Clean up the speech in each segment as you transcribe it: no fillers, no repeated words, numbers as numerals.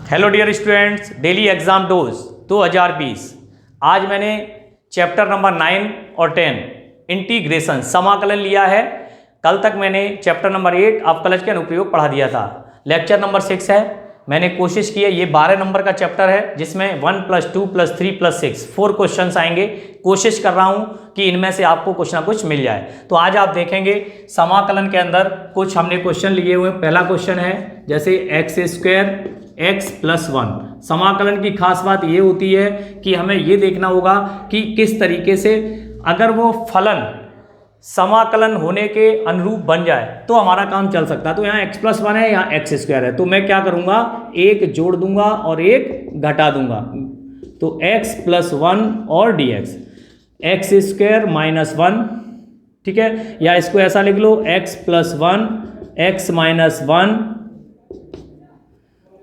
Hello dear students, daily exam dose 2020। आज मैंने chapter number 9 और 10 इंटीग्रेशन समाकलन लिया है। कल तक मैंने चैप्टर नंबर 8 अवकलज के अनुप्रयोग पढ़ा दिया था। लेक्चर नंबर 6 है। मैंने कोशिश की है, ये 12 नंबर का चैप्टर है जिसमें 1 + 2 + 3 + 6 4 क्वेश्चंस आएंगे। कोशिश कर रहा हूँ कि इनमें से आपको कुछ ना कुछ मिल जाए। तो आज आप देखेंगे समाकलन के अंदर कुछ हमने क्वेश्चन लिए हुए। पहला क्वेश्चन है जैसे x² x + 1। समाकलन की खास बात ये होती है कि हमें ये देखना होगा कि किस तरीके से अगर वो फलन समाकलन होने के अनुरूप बन जाए तो हमारा काम चल सकता है। तो यहाँ x + 1 है, यहाँ x² है, तो मैं क्या करूँगा, एक जोड़ दूंगा और एक घटा दूंगा। तो x + 1 और dx x² - 1, ठीक है। या इसको ऐसा लिख लो x + 1 x - 1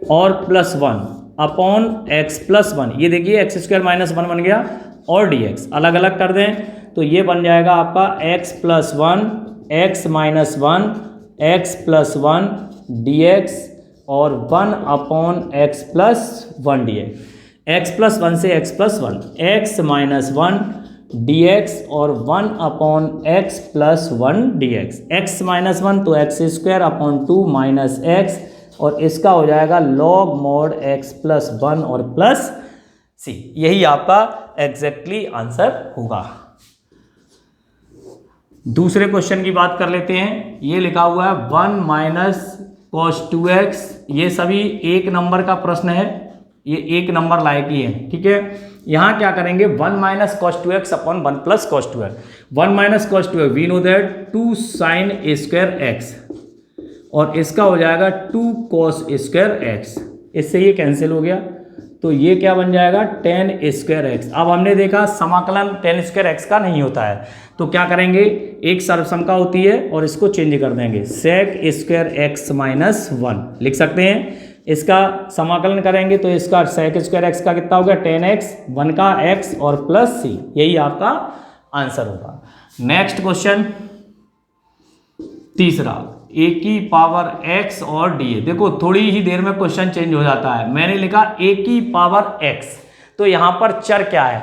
और +1 अपॉन x + 1। ये देखिए x² - 1 बन गया और dx अलग अलग कर दें तो ये बन जाएगा आपका x + 1 x - 1 x + 1 dx और 1 अपॉन x + 1 dx। x + 1 से x + 1 x - 1 dx और 1 अपॉन x + 1 dx। x - 1 तो x² अपॉन 2 माइनस x और इसका हो जाएगा log mod x + 1 और प्लस c। यही आपका एग्जैक्टली आंसर होगा। दूसरे क्वेश्चन की बात कर लेते हैं। ये लिखा हुआ है 1 - cos 2x। ये सभी एक नंबर का प्रश्न है, ये एक नंबर लायक ही है, ठीक है। यहाँ क्या करेंगे, 1 - cos 2x upon 1 + cos 2x। 1 - cos 2x we know that 2 sin A² x और इसका हो जाएगा 2 cos A²x। इससे ये कैंसिल हो गया तो ये क्या बन जाएगा, tan A²x। अब हमने देखा समाकलन tan A² का नहीं होता है तो क्या करेंगे, एक सर्वसमता होती है और इसको चेंज कर देंगे, sec A²x - 1 लिख सकते हैं। इसका समाकलन करेंगे तो इसका sec A²x का कितना हो गया, tan x, 1 का x और प्लस c। यही आपका आंसर होगा। नेक्स्ट क्वेश्चन तीसरा, a⁴x और dA। देखो थोड़ी ही देर में क्वेश्चन चेंज हो जाता है। मैंने लिखा a⁴x तो यहां पर चर क्या है,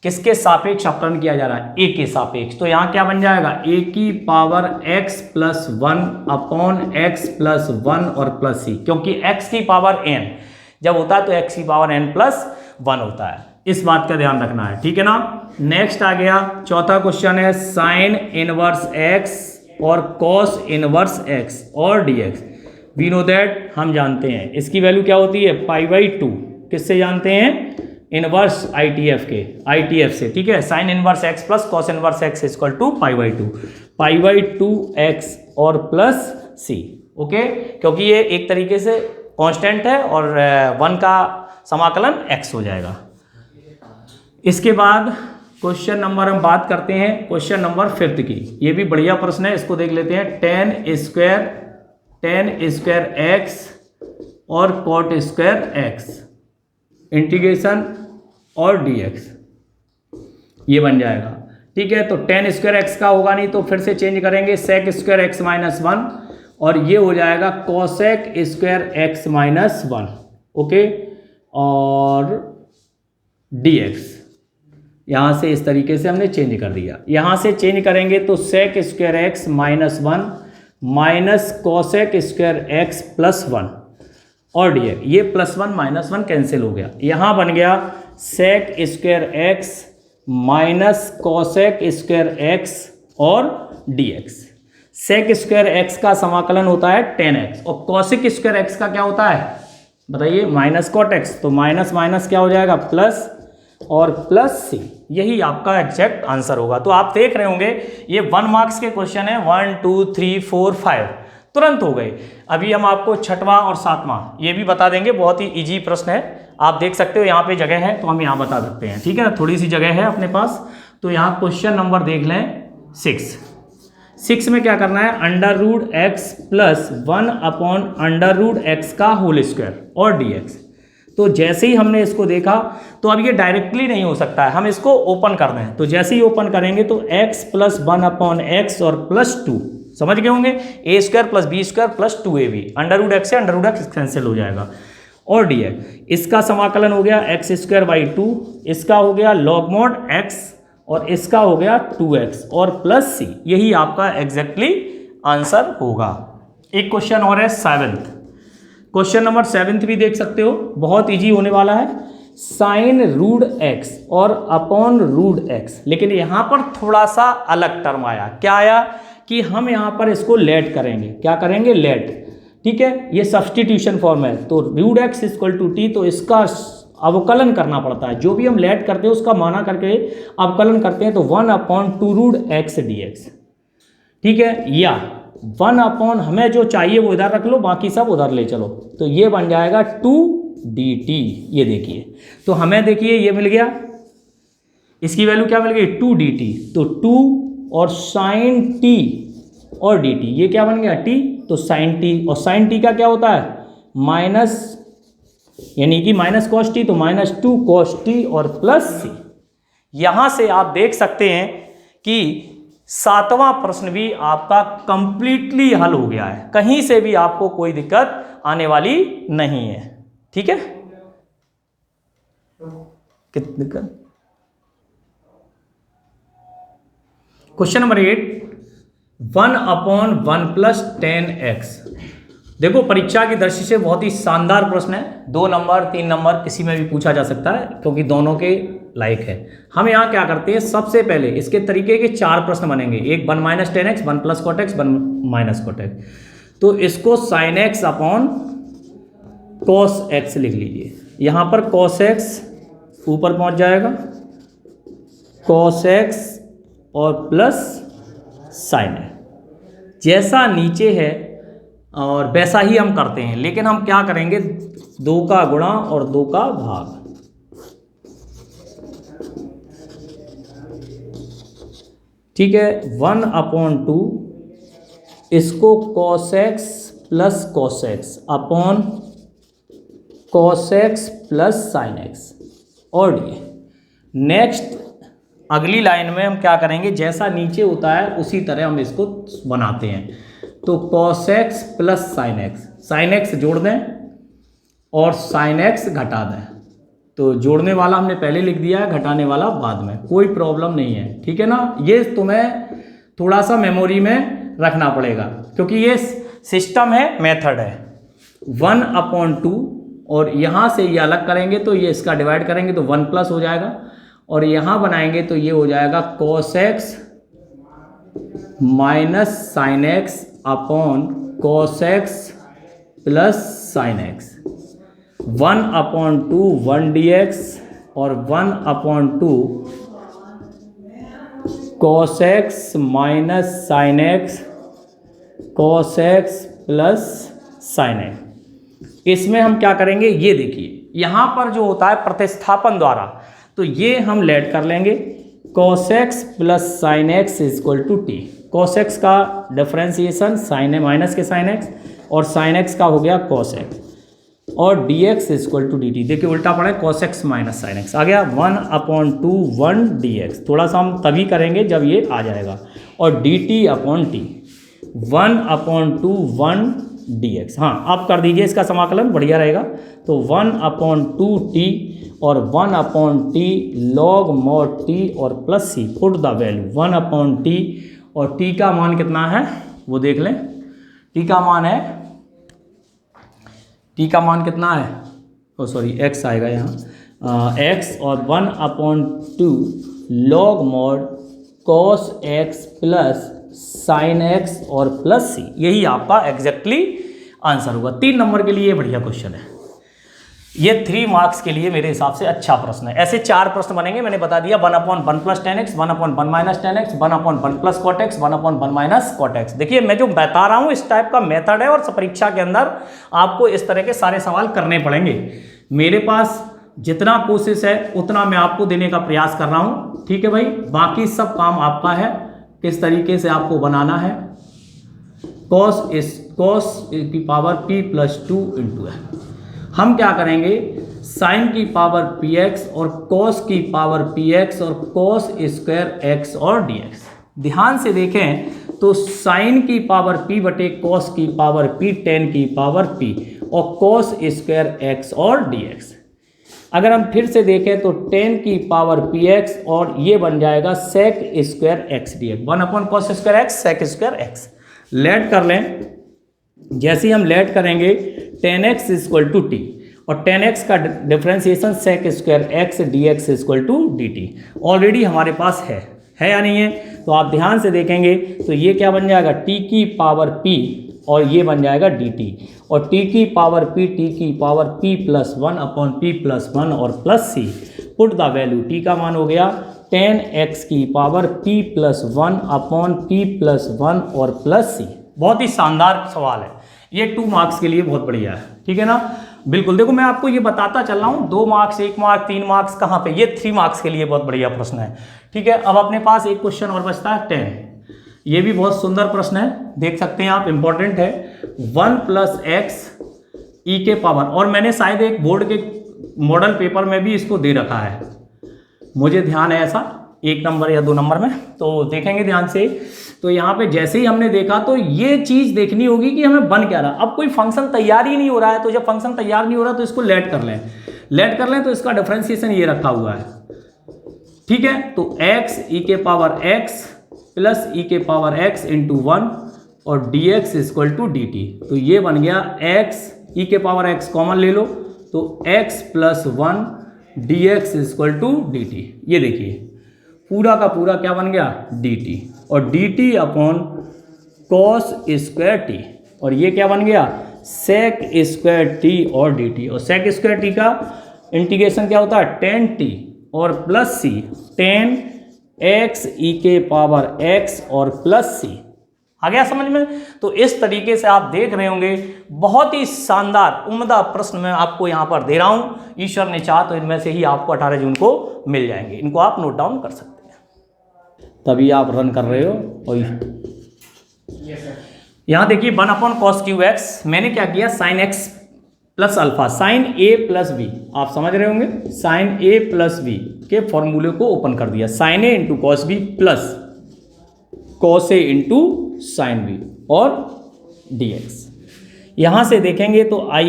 किसके सापेक्ष अवकलन किया जा रहा है, a के सापेक्ष। तो यहां क्या बन जाएगा, a⁴x + 1 अपॉन x + 1 और प्लस c, क्योंकि x⁴n जब होता है तो x⁴n + 1 होता है। इस बात का ध्यान रखना है, ठीक है ना। नेक्स्ट आ गया चौथा क्वेश्चन है sin इनवर्स x और cos इनवर्स x और dx। वी नो दैट हम जानते हैं इसकी वैल्यू क्या होती है, π/2। किससे जानते हैं, इनवर्स ITF से, ठीक है। sin inverse x + cos inverse x = π/2, π/2x और प्लस c, ओके। क्योंकि ये एक तरीके से कांस्टेंट है और 1 का समाकलन x हो जाएगा। इसके बाद क्वेश्चन नंबर हम बात करते हैं क्वेश्चन नंबर 5 की। ये भी बढ़िया प्रश्न है, इसको देख लेते हैं। tan² x और cot² x इंटीग्रेशन और dx ये बन जाएगा, ठीक है। तो tan² x का होगा नहीं तो फिर से चेंज करेंगे, sec² x - 1 और ये हो जाएगा cosec² x - 1, ओके। और dx यहाँ से इस तरीके से हमने चेंज कर दिया। यहाँ से चेंज करेंगे तो sec² x - 1 minus cosec² x + 1 और dx। ये +1 - 1 कैंसिल हो गया। यहाँ बन गया sec² x minus cosec² x और dx। sec² x का समाकलन होता है tan x और cosec² x का क्या होता है बताइए, -cot x। तो माइनस माइनस क्या हो जाएगा, प्लस और प्लस c। यही आपका एग्जैक्ट आंसर होगा। तो आप देख रहे होंगे ये 1 मार्क्स के क्वेश्चन है, 1 2 3 4 5 तुरंत हो गए। अभी हम आपको 6वां और 7वां ये भी बता देंगे, बहुत ही इजी प्रश्न है। आप देख सकते हो यहाँ पे जगह है तो हम यहाँ बता सकते हैं, ठीक है ना, थोड़ी सी जगह है अपने पास। तो यहाँ क्वेश्चन नंबर देख लें 6 में क्या करना है, √x + 1 अपॉन √x का होल स्क्वायर और dx। तो जैसे ही हमने इसको देखा तो अब ये डायरेक्टली नहीं हो सकता है, हम इसको ओपन कर दें। तो जैसे ही ओपन करेंगे तो x + 1 अपॉन x और +2 समझ गए होंगे, a² + b² + 2ab। √x से √x कैंसिल हो जाएगा और dx, इसका समाकलन हो गया एक्स स्क्वायर बाई 2, इसका हो गया लॉग मॉड x और इसका हो गया 2x और प्लस c। यही आपका एग्जैक्टली आंसर होगा। एक क्वेश्चन और है 7th, क्वेश्चन नंबर 7th भी देख सकते हो, बहुत इजी होने वाला है। साइन रूट x और अपॉन रूट x, लेकिन यहाँ पर थोड़ा सा अलग टर्म आया। क्या आया कि हम यहाँ पर इसको लेट करेंगे। क्या करेंगे? लेट। ठीक है, ये सब्सटीट्यूशन फॉर्म है, तो root x equal to t, तो इसका अवकलन करना पड़ता है। जो भी हम लेट करते हैं उसका माना करके अवकलन करते हैं, तो 1/2 रूट x dx। ठीक है, या 1/, हमें जो चाहिए वो इधर रख लो, बाकी सब उधर ले चलो, तो ये बन जाएगा 2dt। ये देखिए, तो हमें देखिए ये मिल गया, इसकी वैल्यू क्या मिल गई? 2dt। तो 2 और साइन t और dt, ये क्या बन गया? t। तो साइन t, और साइन t का क्या होता है? माइनस, यानी कि माइनस कॉस t, तो -2 cos t और प्लस c। यहां से आप देख सकते हैं कि 7वां प्रश्न भी आपका कंप्लीटली हल हो गया है, कहीं से भी आपको कोई दिक्कत आने वाली नहीं है। ठीक है, कितनी दिक्कत? Question number 8, 1/1 + 10x। देखो, परीक्षा की दृष्टि से बहुत ही शानदार प्रश्न है। 2 नंबर 3 नंबर किसी में भी पूछा जा सकता है, क्योंकि दोनों के लायक है। हम यहाँ क्या करते हैं, सबसे पहले इसके तरीके के 4 प्रश्न बनेंगे। एक 1 - 10x, 1 + cot x, 1 - cot x। तो इसको sin x upon cos x लिख लीजिए। यहाँ पर cos x ऊपर पहुँच जाएगा, cos x और प्लस sin x, जैसा नीचे है और वैसा ही हम करते हैं, लेकिन हम क्या करेंगे, 2 का गुणा और 2 का भाग। ठीक है, 1/2 इसको cos x plus cos x upon cos x plus sin x और ये। नेक्स्ट अगली लाइन में हम क्या करेंगे, जैसा नीचे होता है उसी तरह हम इसको बनाते हैं। तो cos x plus sin x जोड़ दें और sin x घटा दें। तो जोड़ने वाला हमने पहले लिख दिया है, घटाने वाला बाद में, कोई प्रॉब्लम नहीं है। ठीक है ना, ये तुम्हें थोड़ा सा मेमोरी में रखना पड़ेगा, क्योंकि ये सिस्टम है, मेथड है। 1/2 और यहाँ से ये अलग करेंगे तो ये इसका डिवाइड करेंगे तो 1 प्लस हो जाएगा, और यहाँ बनाएंगे तो ये हो जाएगा cos x minus sin x upon cos x plus sin x। 1/2 1 dx और 1/2 cos x minus sin x cos x plus sin x। इसमें हम क्या करेंगे, ये देखिए यहाँ पर जो होता है प्रतिस्थापन द्वारा, तो ये हम लेट कर लेंगे। cos x plus sin x equal to t. cos x का डिफ्रेंसिएशन sin माइनस के sin x और sin x का हो गया cos x, और dx इक्वल टू dt। देखिए उल्टा पड़ा है, cos x minus sin x आ गया। 1/2 1 dx, थोड़ा सा हम तभी करेंगे जब ये आ जाएगा, और dt अपॉन टी। 1/2 1 dx। हाँ, आप कर दीजिए इसका समाकलन, बढ़िया रहेगा। तो 1/2 t और 1/t log mod t और plus c, put the value 1/t, और t का मान कितना है वो देख लें। t का मान है, t का मान कितना है, ओ सॉरी x आएगा यहाँ, x और 1/2 log mod cos x plus sin x और प्लस c। यही आपका एग्जैक्टली आंसर होगा। 3 नंबर के लिए बढ़िया क्वेश्चन है ये, 3 मार्क्स के लिए मेरे हिसाब से अच्छा प्रश्न है। ऐसे 4 प्रश्न बनेंगे, मैंने बता दिया। 1/1 + 10x, 1/1 - 10x, 1/1 + cot x, 1/1 - cot x। देखिए मैं जो बता रहा हूँ इस टाइप का मेथड है, और परीक्षा के अंदर आपको इस तरह के सारे सवाल करने पड़ेंगे। मेरे पास जितना कोशिश है उतना मैं आपको देने का प्रयास कर रहा हूँ। ठीक है भाई, बाकी सब काम आपका है, किस तरीके से आपको बनाना है। cos की पावर p + 2 × है। हम क्या करेंगे, sin की पावर px और cos की पावर px और cos स्क्वायर x और dx। ध्यान से देखें तो sin की पावर p बटे cos की पावर p, tan की पावर p और कॉस स्क्वायर एक्स और dx। अगर हम फिर से देखें तो 10 की पावर px और ये बन जाएगा sec square x dx, 1/cos square x sec square x. Let कर लें, जैसे ही हम लेट करेंगे 10x इक्वल टू टी और 10x का differentiation sec square x dx equal to dt already हमारे पास है या नहीं है। तो आप ध्यान से देखेंगे तो ये क्या बन जाएगा t की पावर p और ये बन जाएगा dt और t की पावर p +1/p+1 और plus c। Put the value, t का मान हो गया 10x की पावर p+1/p+1 और प्लस c। बहुत ही शानदार सवाल है ये, 2 मार्क्स के लिए बहुत बढ़िया है, ठीक है ना। बिल्कुल, देखो मैं आपको ये बताता चल रहा हूँ 2 मार्क्स 1 मार्क 3 मार्क्स कहाँ पे, ये 3 मार्क्स के लिए बहुत बढ़िया प्रश्न है, ठीक है। अब अपने पास एक क्वेश्चन और बचता है 10, ये भी बहुत सुंदर प्रश्न है, देख सकते हैं आप, इंपॉर्टेंट है। 1 + x e के पावर, और मैंने शायद एक बोर्ड के मॉडल पेपर में भी इसको दे रखा है, मुझे ध्यान है ऐसा, 1 नंबर या 2 नंबर में, तो देखेंगे ध्यान से। तो यहाँ पे जैसे ही हमने देखा तो ये चीज़ देखनी होगी कि हमें बन क्या रहा। अब कोई फंक्शन तैयार ही नहीं हो रहा है, तो जब फंक्शन तैयार नहीं हो रहा तो इसको लेट कर लें तो इसका डिफरेंशिएशन ये रखा हुआ है, ठीक है। तो x e के पावर x प्लस e के पावर x इंटू 1 और dx इक्वल टू dt। तो ये बन गया x e के पावर x कॉमन ले लो तो x + 1 dx equal to dt। ये देखिए पूरा का पूरा क्या बन गया dt और dt upon cos square T, और ये क्या बन गया sec स्क्वायर टी और dt। और sec स्क्वायर टी का इंटीग्रेशन क्या होता है 10t और प्लस c, 10x e के पावर x और प्लस c। आ गया समझ में। तो इस तरीके से आप देख रहे होंगे, बहुत ही शानदार उम्दा प्रश्न मैं आपको यहाँ पर दे रहा हूँ। ईश्वर ने चाहा तो इनमें से ही आपको 18 जून को मिल जाएंगे, इनको आप नोट डाउन कर सकते हैं। तभी आप रन कर रहे हो। और यहाँ देखिए 1/cos क्यूब एक्स, मैंने क्या किया sin x plus alpha, sin a plus b, आप समझ रहे होंगे, sin a प्लस b के फॉर्मूले को ओपन कर दिया, sin a into cos b plus cos a into sin b और dx। यहाँ से देखेंगे तो i =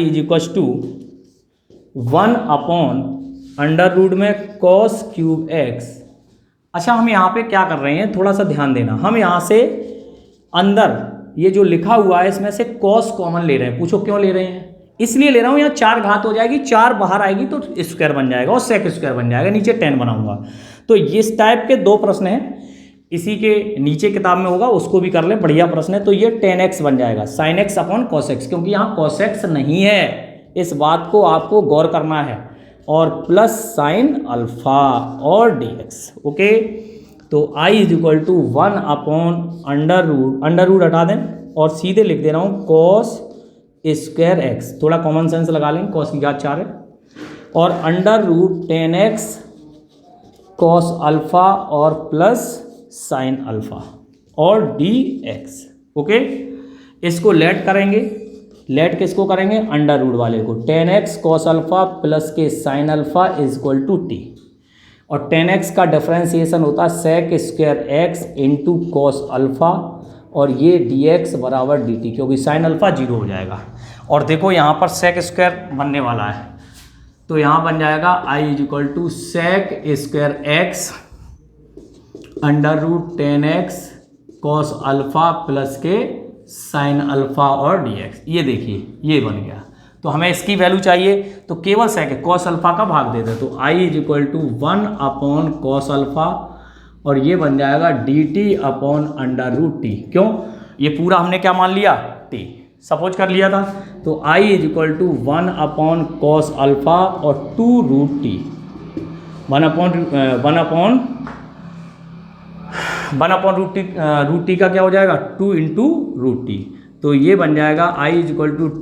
1/√में cos क्यूब x। अच्छा, हम यहाँ पे क्या कर रहे हैं, थोड़ा सा ध्यान देना, हम यहाँ से अंदर ये जो लिखा हुआ है इसमें से cos कॉमन ले रहे हैं। पूछो क्यों ले रहे हैं, इसलिए ले रहा हूँ, यहाँ 4 घात हो जाएगी, 4 बाहर आएगी तो स्क्वायर बन जाएगा और sec स्क्वायर बन जाएगा, नीचे 10 बनाऊंगा। तो इस टाइप के 2 प्रश्न हैं, इसी के नीचे किताब में होगा, उसको भी कर ले, बढ़िया प्रश्न है। तो ये 10x बन जाएगा sin x upon cos x, क्योंकि यहाँ cos x नहीं है, इस बात को आपको गौर करना है, और प्लस साइन अल्फा और dx। ओके, तो i = 1/√, अंडर रूट हटा दें और सीधे लिख दे रहा हूँ cos स्क्वायर x, थोड़ा कॉमन सेंस लगा लेंगे, cos की घात 4 है, और √10x cos अल्फा और प्लस साइन अल्फा और dx। ओके, इसको लेट करेंगे, लेट किसको करेंगे, अंडर रूट वाले को, 10x cos अल्फा प्लस के sine alpha equal to t, और 10x का डिफरेंशिएशन होता है sec square x into cos alpha और ये dx बराबर dt, क्योंकि साइन अल्फा 0 हो जाएगा। और देखो यहाँ पर sec स्क्वायर बनने वाला है, तो यहाँ बन जाएगा i = sec square x √10x cos alpha plus के साइन अल्फा और dx। ये देखिए ये बन गया, तो हमें इसकी वैल्यू चाहिए, तो केवल sec cos अल्फा का भाग दे दे, तो i = 1/cos अल्फा और ये बन जाएगा dt/√t। क्यों, ये पूरा हमने क्या मान लिया, t सपोज कर लिया था। तो i = 1/cos अल्फा और 2√t, 1/√t का क्या हो जाएगा 2 × √t, तो ये बन जाएगा i =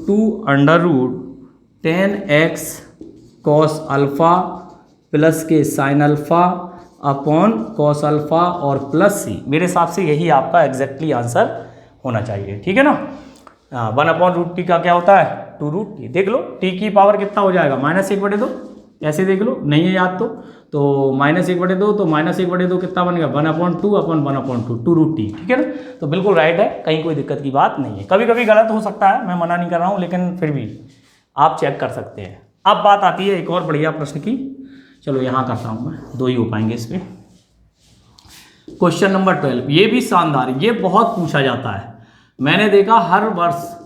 2√10x cos alpha plus के sine alpha upon cos alpha और प्लस c। मेरे हिसाब से यही आपका एग्जैक्टली आंसर होना चाहिए, ठीक है ना। 1/√t का क्या होता है 2√t, देख लो t की पावर कितना हो जाएगा -1/2, ऐसे देख लो, नहीं है याद तो -1/2, तो -1/2 कितना बनेगा 1/2/1/2 2√t, ठीक है ना। तो बिल्कुल राइट है, कहीं कोई दिक्कत की बात नहीं है, कभी कभी गलत हो सकता है, मैं मना नहीं कर रहा हूँ, लेकिन फिर भी आप चेक कर सकते हैं। अब बात आती है एक और बढ़िया प्रश्न की, चलो यहाँ करता हूँ मैं, 2 ही हो पाएंगे इस पर। क्वेश्चन नंबर 12, ये भी शानदार, ये बहुत पूछा जाता है, मैंने देखा हर वर्ष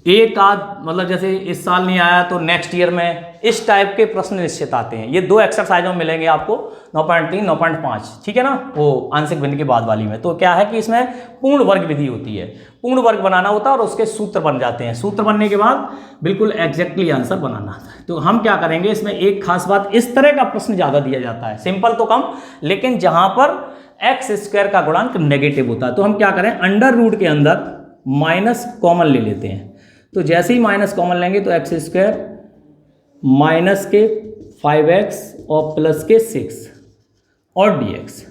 एक आध, मतलब जैसे इस साल नहीं आया तो नेक्स्ट ईयर में इस टाइप के प्रश्न निश्चित आते हैं। ये 2 एक्सरसाइजों में मिलेंगे आपको, 9.3 9.5, ठीक है ना, वो आंशिक भिन्न के बाद वाली में। तो क्या है कि इसमें पूर्ण वर्ग विधि होती है, पूर्ण वर्ग बनाना होता है और उसके सूत्र बन जाते हैं, सूत्र बनने के बाद बिल्कुल एग्जैक्टली आंसर बनाना है। तो हम क्या करेंगे, इसमें एक खास बात, इस तरह का प्रश्न ज़्यादा दिया जाता है, सिंपल तो कम, लेकिन जहाँ पर x² का गुणांक नेगेटिव होता है तो हम क्या करें, अंडर रूट के अंदर माइनस कॉमन ले लेते हैं। तो जैसे ही माइनस कॉमन लेंगे तो x² माइनस के 5x और प्लस के 6 और dx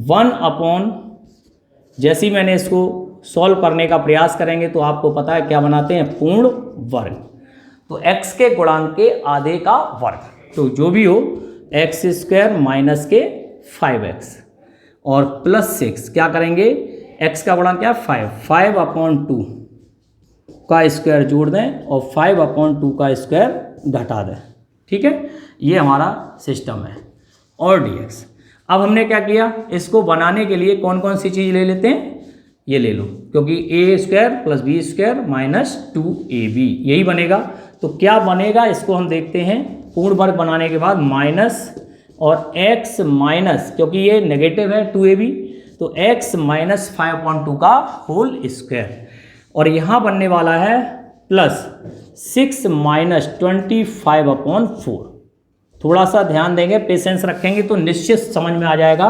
1/, जैसे ही मैंने इसको सॉल्व करने का प्रयास करेंगे तो आपको पता है क्या बनाते हैं, पूर्ण वर्ग। तो x के गुणांक के आधे का वर्ग, तो जो भी हो x² माइनस के 5x और प्लस 6, क्या करेंगे, x का गुणांक क्या है 5/2 का स्क्वायर जोड़ दें और 5/2 का स्क्वायर घटा दें, ठीक है, ये हमारा सिस्टम है। और dx, अब हमने क्या किया, इसको बनाने के लिए कौन कौन सी चीज़ ले लेते हैं, ये ले लो, क्योंकि a² + b² - 2ab यही बनेगा। तो क्या बनेगा इसको हम देखते हैं, पूर्ण वर्ग बनाने के बाद माइनस और x माइनस, क्योंकि ये नेगेटिव है 2ab, तो x माइनस 5/2 का होल स्क्वायर, और यहाँ बनने वाला है प्लस 6 माइनस 25/4। थोड़ा सा ध्यान देंगे, पेशेंस रखेंगे तो निश्चित समझ में आ जाएगा,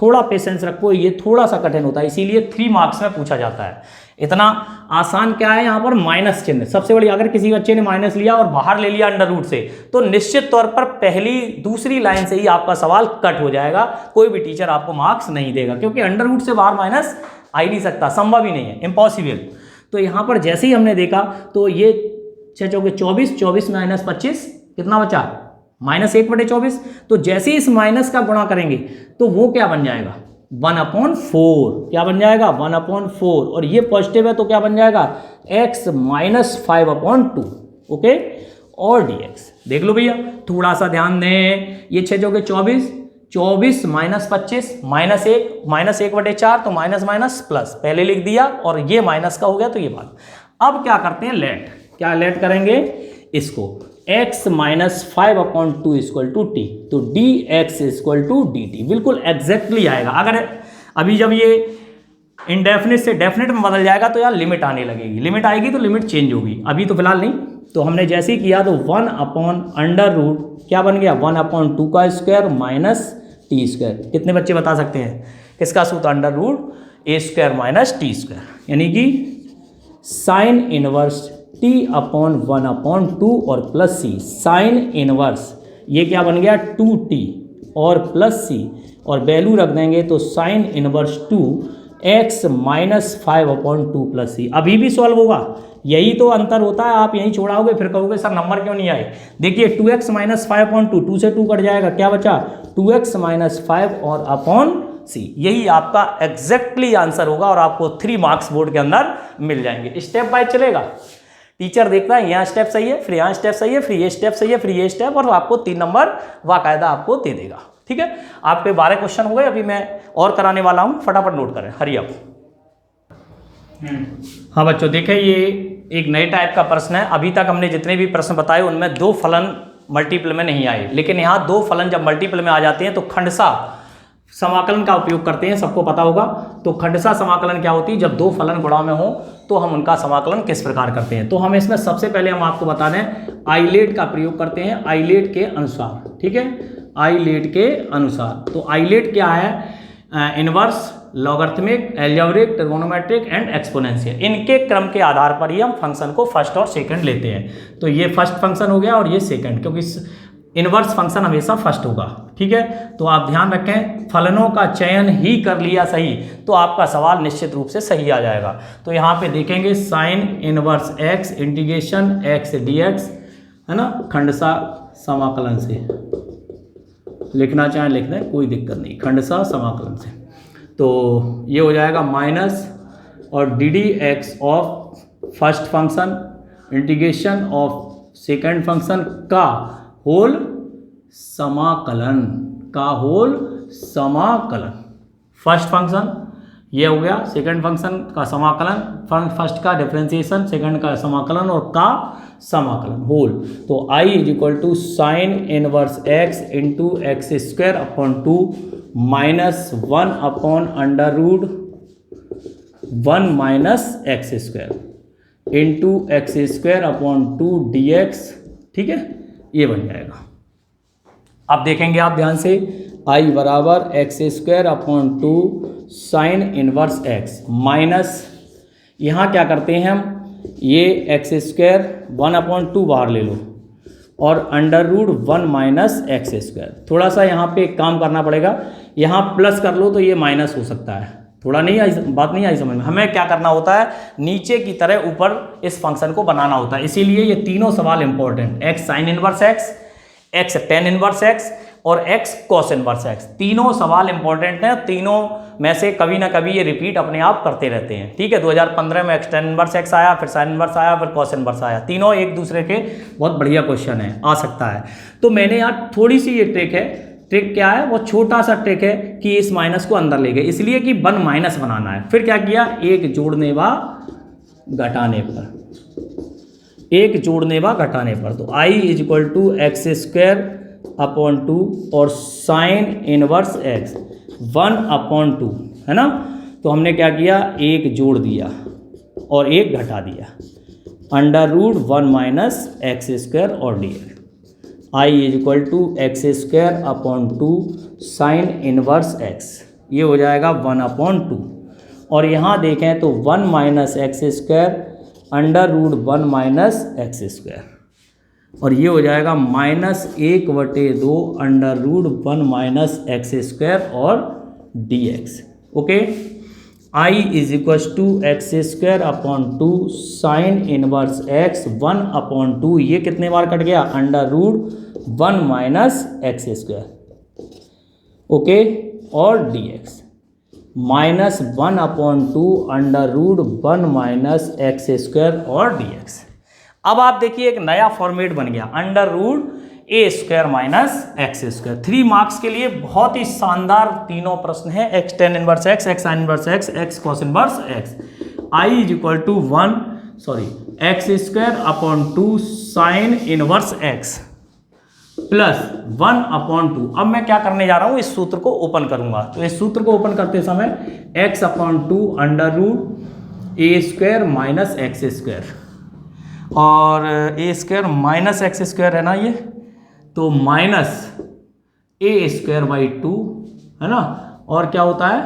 थोड़ा पेशेंस रखो, ये थोड़ा सा कठिन होता है, इसीलिए 3 मार्क्स में पूछा जाता है। इतना आसान क्या है, यहाँ पर माइनस चिन्ह सबसे बड़ी, अगर किसी बच्चे ने माइनस लिया और बाहर ले लिया अंडर रूट से, तो निश्चित तौर पर पहली दूसरी लाइन से ही आपका सवाल कट हो जाएगा, कोई भी टीचर आपको मार्क्स नहीं देगा, क्योंकि अंडर रूट से बाहर माइनस आ ही नहीं सकता, संभव ही नहीं है, इम्पॉसिबल। तो यहाँ पर जैसे ही हमने देखा तो ये 6 चौके 24, 24 माइनस 25 कितना बचा, -1/24। तो जैसे ही इस माइनस का गुणा करेंगे तो वो क्या बन जाएगा, 1/4, क्या बन जाएगा 1/4, और ये पॉजिटिव है तो क्या बन जाएगा x माइनस 5/2, ओके। और dx देख लो भैया, थोड़ा सा ध्यान दें, ये 6 चौके 24, 24 माइनस 25 -1/4, तो माइनस माइनस प्लस पहले लिख दिया, और ये माइनस का हो गया, तो ये बात। अब क्या करते हैं, लेट, क्या लेट करेंगे इसको, x माइनस 5/2 = t, तो dx = dt, बिल्कुल एग्जैक्टली आएगा। अगर अभी जब ये इनडेफिनिट से डेफिनेट में बदल जाएगा तो यार लिमिट आने लगेगी, लिमिट आएगी तो लिमिट चेंज होगी, अभी तो फिलहाल नहीं। तो हमने जैसे ही किया तो 1/√, क्या बन गया 1/2 का स्क्वायर माइनस t²। कितने बच्चे बता सकते हैं किसका सूत्र, अंडर रूट a² - t², यानी कि साइन इनवर्स t/1/2 और प्लस c, साइन इनवर्स ये क्या बन गया 2t और प्लस c, और वैल्यू रख देंगे तो sine inverse 2x minus 5/2 plus c। अभी भी सॉल्व होगा, यही तो अंतर होता है, आप यहीं छोड़ाओगे फिर कहोगे सर नंबर क्यों नहीं आए। देखिए 2x माइनस 5/2, 2 से 2 कट जाएगा, क्या बचा 2x माइनस 5 और अपॉन c, यही आपका एग्जैक्टली आंसर होगा, और आपको 3 मार्क्स बोर्ड के अंदर मिल जाएंगे। स्टेप बाय चलेगा, टीचर देखता है यहाँ स्टेप सही है, फिर यहाँ स्टेप सही है, फिर ये स्टेप सही है, फिर ये स्टेप, और आपको 3 नंबर बाकायदा आपको दे देगा, ठीक है। आपके 12 क्वेश्चन हो गए, अभी मैं और कराने वाला हूँ, फटाफट नोट करें, हरी अप। हाँ बच्चों देखें, ये एक नए टाइप का प्रश्न है। अभी तक हमने जितने भी प्रश्न बताए उनमें 2 फलन मल्टीपल में नहीं आए, लेकिन यहाँ 2 फलन जब मल्टीपल में आ जाते हैं तो खंडसा समाकलन का उपयोग करते हैं, सबको पता होगा। तो खंडसा समाकलन क्या होती है, जब 2 फलन गुणा में हो तो हम उनका समाकलन किस प्रकार करते हैं। तो हम इसमें सबसे पहले हम आपको बता दें, आइलेट का प्रयोग करते हैं, आइलेट के अनुसार, ठीक है, आइलेट के अनुसार। तो आइलेट क्या है, inverse, logarithmic, algebraic, trigonometric and exponential, इनके क्रम के आधार पर ही हम फंक्शन को फर्स्ट और सेकंड लेते हैं। तो ये फर्स्ट फंक्शन हो गया और ये सेकंड, क्योंकि इनवर्स फंक्शन हमेशा फर्स्ट होगा, ठीक है। तो आप ध्यान रखें, फलनों का चयन ही कर लिया सही तो आपका सवाल निश्चित रूप से सही आ जाएगा। तो यहाँ पे देखेंगे sign inverse x integration x dx, है ना, खंडसा समाकलन से लिखना चाहें लिख दें, कोई दिक्कत नहीं, खंडसा समाकलन से। तो ये हो जाएगा माइनस और D D x of first function integration of second function का होल समाकलन, का होल समाकलन। फर्स्ट फंक्शन ये हो गया, सेकंड फंक्शन का समाकलन, फर्स्ट का डिफरेंशिएशन, सेकंड का समाकलन और का समाकलन होल। तो I is equal to sine inverse x into x square upon 2 minus 1 अपॉन under root 1 minus x square into x square upon 2 dx। ठीक है, ये बन जाएगा। अब देखेंगे आप ध्यान से, I बराबर x square upon 2 sine inverse x minus, यहाँ क्या करते हैं हम, ये एक्स स्क्वायर 1 अपॉन 2 बाहर ले लो और under root 1 minus x square. थोड़ा सा यहाँ पे एक काम करना पड़ेगा, यहाँ प्लस कर लो तो ये माइनस हो सकता है, थोड़ा नहीं आई बात, नहीं आई समझ में। हमें क्या करना होता है, नीचे की तरह ऊपर इस फंक्शन को बनाना होता है, इसीलिए ये तीनों सवाल important, x sine inverse x, x tan inverse x और एक्स कॉस इनवर्स एक्स, तीनों सवाल इंपॉर्टेंट हैं। तीनों में से कभी ना कभी ये रिपीट अपने आप करते रहते हैं। ठीक है, 2015 में एक्स टेन इनवर्स एक्स आया, फिर साइन इनवर्स आया, फिर कॉस इनवर्स आया, तीनों एक दूसरे के बहुत बढ़िया क्वेश्चन है, आ सकता है। तो मैंने यार थोड़ी सी ये ट्रिक है, ट्रिक क्या है, वो छोटा सा ट्रिक है कि इस माइनस को अंदर ले गए, इसलिए कि 1 माइनस बनाना है। फिर क्या किया, एक जोड़ने व घटाने पर, एक जोड़ने व घटाने पर, तो I is equal to x square upon 2 और साइन इनवर्स एक्स 1 अपॉन 2 है ना। तो हमने क्या किया, एक जोड़ दिया और एक घटा दिया, under root 1 minus x square और dx। I is equal to x square upon 2 sine inverse x, ये हो जाएगा 1 अपॉन 2, और यहाँ देखें तो 1 minus x square under root 1 minus x square, और ये हो जाएगा -1/2 under root 1 minus x square और dx। Okay, I is equal to x square upon 2 sine inverse x 1 upon 2, ये कितने बार कट गया, under root 1 minus x square, okay, और dx -1 upon 2 under root 1 minus x square और dx। अब आप देखिए एक नया फॉर्मेट बन गया, under root a square minus x square. 3 marks के लिए बहुत ही शानदार तीनों प्रश्न हैं, x tan inverse x, x sine inverse x, x cos inverse x. I is equal to x square upon 2 sine inverse x plus 1 upon 2। अब मैं क्या करने जा रहा हूँ, इस सूत्र को ओपन करूंगा। तो इस सूत्र को ओपन करते समय x upon 2 under root a square minus x square, और ए स्क्वायर माइनस एक्स स्क्वायर है ना ये, तो माइनस ए स्क्वायर बाई 2 है ना, और क्या होता है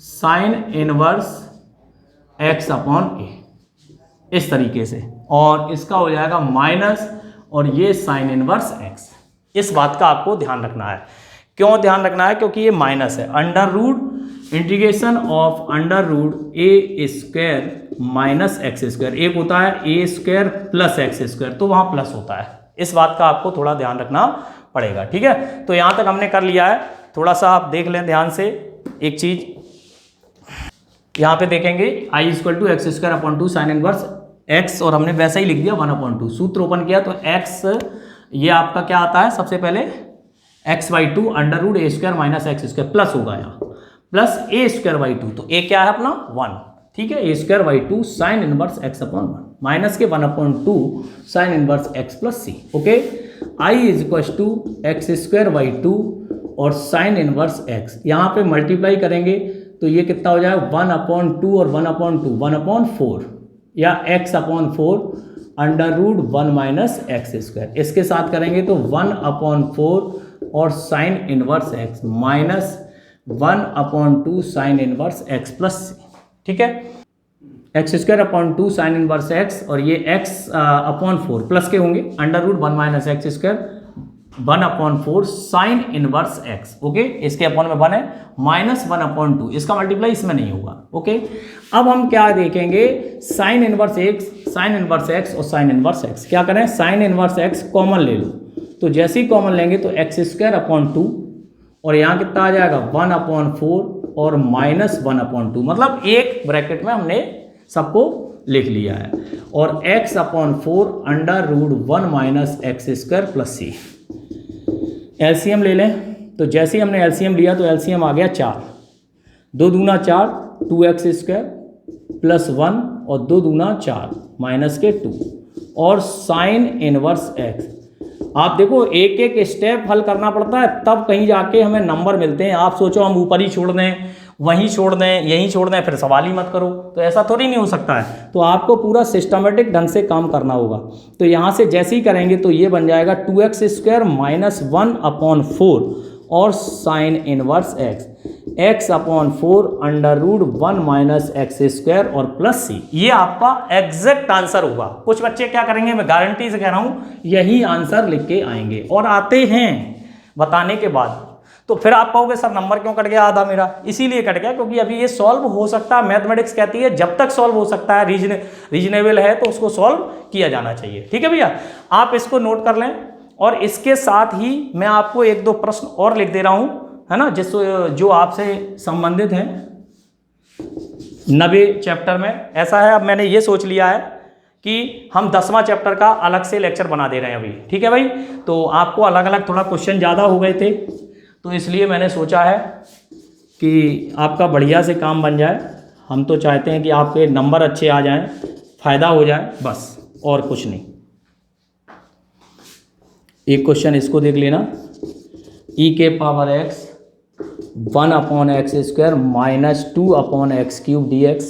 साइन इनवर्स एक्स अपॉन ए, इस तरीके से, और इसका हो जाएगा माइनस और ये साइन इनवर्स एक्स। इस बात का आपको ध्यान रखना है। क्यों ध्यान रखना है, क्योंकि ये माइनस है, under root integration of under root a square minus x square, एक होता है a square plus x square, तो वहाँ प्लस होता है। इस बात का आपको थोड़ा ध्यान रखना पड़ेगा। ठीक है, तो यहाँ तक हमने कर लिया है। थोड़ा सा आप देख लें ध्यान से एक चीज, यहाँ पे देखेंगे I equal to x square upon 2 sine inverse x, और हमने वैसा ही लिख दिया 1 अपॉन 2, सूत्र ओपन किया तो एक्स ये आपका क्या आता है, सबसे पहले x by 2 under root a square minus x square plus होगा यहाँ, प्लस ए स्क्वायर बाई 2, तो ए क्या है अपना 1, ठीक है, a square by 2 sine inverse x upon 1 minus के 1 upon 2 sine inverse x plus C. Okay, I is equal to x square by 2 और साइन इनवर्स एक्स, यहाँ पे मल्टीप्लाई करेंगे तो ये कितना हो जाएगा 1 अपॉन 2 और 1 अपॉन 2 1 अपॉन 4, या x upon 4 under root 1 minus x square, इसके साथ करेंगे तो 1 अपॉन 4 और sine inverse x minus 1 upon 2 sine inverse x plus C. ठीक है, x square upon 2 sine inverse x, और ये x अपॉन 4 प्लस के होंगे under root 1 minus x square 1 upon 4 sine inverse x. Okay, इसके अपॉन में 1 है, माइनस 1 अपॉन 2, इसका मल्टीप्लाई इसमें नहीं होगा। ओके, अब हम क्या देखेंगे, sign inverse x, sine inverse x और साइन इनवर्स एक्स, क्या करें, साइन इनवर्स एक्स कॉमन ले लो, तो जैसे ही कॉमन लेंगे तो एक्स स्क्वायर अपॉन 2 और यहाँ कितना आ जाएगा 1 अपॉन 4 और माइनस 1 अपॉन 2, मतलब एक ब्रैकेट में हमने सबको लिख लिया है। और x/4 √1 minus x square plus C. LCM ले लें, तो जैसे ही हमने एलसीएम लिया तो एलसीएम आ गया 4, 2 दूना 4 2x² प्लस 1 और 2 दूना 4 माइनस के 2 और साइन इनवर्स x। आप देखो एक एक स्टेप हल करना पड़ता है, तब कहीं जाके हमें नंबर मिलते हैं। आप सोचो हम ऊपर ही छोड़ दें, वहीं छोड़ दें, यहीं छोड़ दें, फिर सवाल ही मत करो, तो ऐसा थोड़ी नहीं हो सकता है। तो आपको पूरा सिस्टमेटिक ढंग से काम करना होगा। तो यहाँ से जैसे ही करेंगे तो ये बन जाएगा 2x² माइनस 1/4 और sine inverse x/4 √1 minus x square और प्लस सी। ये आपका एग्जैक्ट आंसर होगा। कुछ बच्चे क्या करेंगे, मैं गारंटी से कह रहा हूँ, यही आंसर लिख के आएंगे और आते हैं बताने के बाद। तो फिर आप कहोगे सर नंबर क्यों कट गया आधा मेरा? इसीलिए कट गया क्योंकि अभी ये सॉल्व हो सकता है। मैथमेटिक्स कहती है जब तक सॉल्व हो सकता है, रीजनेबल है, तो उसको सॉल्व किया जाना चाहिए। ठीक है भैया, आप इसको नोट कर लें। और इसके साथ ही मैं आपको 1-2 प्रश्न और लिख दे रहा हूं, है ना, जो आपसे संबंधित हैं 90 चैप्टर में। ऐसा है, अब मैंने ये सोच लिया है कि हम 10वां चैप्टर का अलग से लेक्चर बना दे रहे हैं अभी। ठीक है भाई, तो आपको अलग अलग थोड़ा क्वेश्चन ज़्यादा हो गए थे, तो इसलिए मैंने सोचा है कि आपका बढ़िया से काम बन जाए। हम तो चाहते हैं कि आपके नंबर अच्छे आ जाएं, फ़ायदा हो जाए, बस और कुछ नहीं। एक क्वेश्चन इसको देख लेना, e⁻x 1/x² minus 2/x³ dx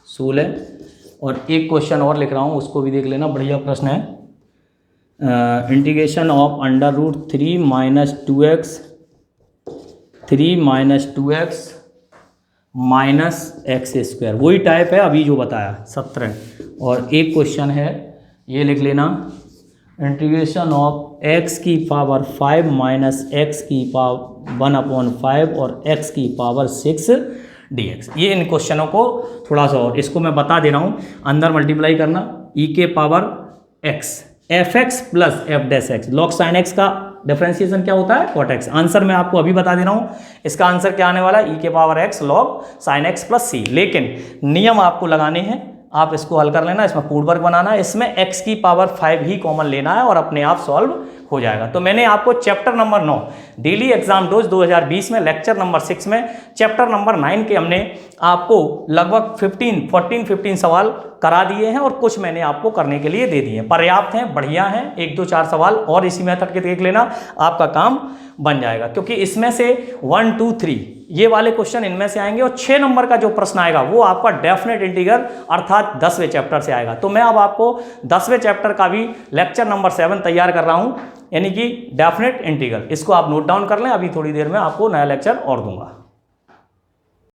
16। और एक क्वेश्चन और लिख रहा हूँ, उसको भी देख लेना, बढ़िया प्रश्न है। Integration of √3 minus 2x 3 minus 2x minus x², वही टाइप है अभी जो बताया 17। और एक क्वेश्चन है, ये लिख लेना, integration of x⁵ minus x⁵ 1/5 और x⁵ 6 dx। ये इन क्वेश्चनों को थोड़ा सा और इसको मैं बता दे रहा हूँ, अंदर मल्टीप्लाई करना e⁻x fx plus f'(x) log sin x का डिफरेंशिएशन क्या होता है, cot x। आंसर मैं आपको अभी बता दे रहा हूँ, इसका आंसर क्या आने वाला है, e⁻x log sin x plus c। लेकिन नियम आपको लगाने हैं, आप इसको हल कर लेना, इसमें पूर्ण वर्ग बनाना है, इसमें x⁵ ही कॉमन लेना है और अपने आप सॉल्व हो जाएगा। तो मैंने आपको chapter number 9 daily exam dose 2020 में लेक्चर नंबर 6 में चैप्टर नंबर 9 के हमने आपको लगभग 14-15 सवाल करा दिए हैं और कुछ मैंने आपको करने के लिए दे दिए हैं। पर्याप्त हैं, बढ़िया हैं। 1-2-4 सवाल और इसी मेथड के देख लेना, आपका काम बन जाएगा। क्योंकि इसमें से 1, 2, 3 ये वाले क्वेश्चन इनमें से आएंगे और 6 नंबर का जो प्रश्न आएगा वो आपका डेफिनेट इंटीग्रल अर्थात 10वें चैप्टर से आएगा। तो मैं अब आपको 10वें चैप्टर का भी लेक्चर नंबर 7 तैयार कर रहा हूँ, यानी कि डेफिनेट इंटीग्रल। इसको आप नोट डाउन कर लें, अभी थोड़ी देर में आपको नया लेक्चर और दूंगा।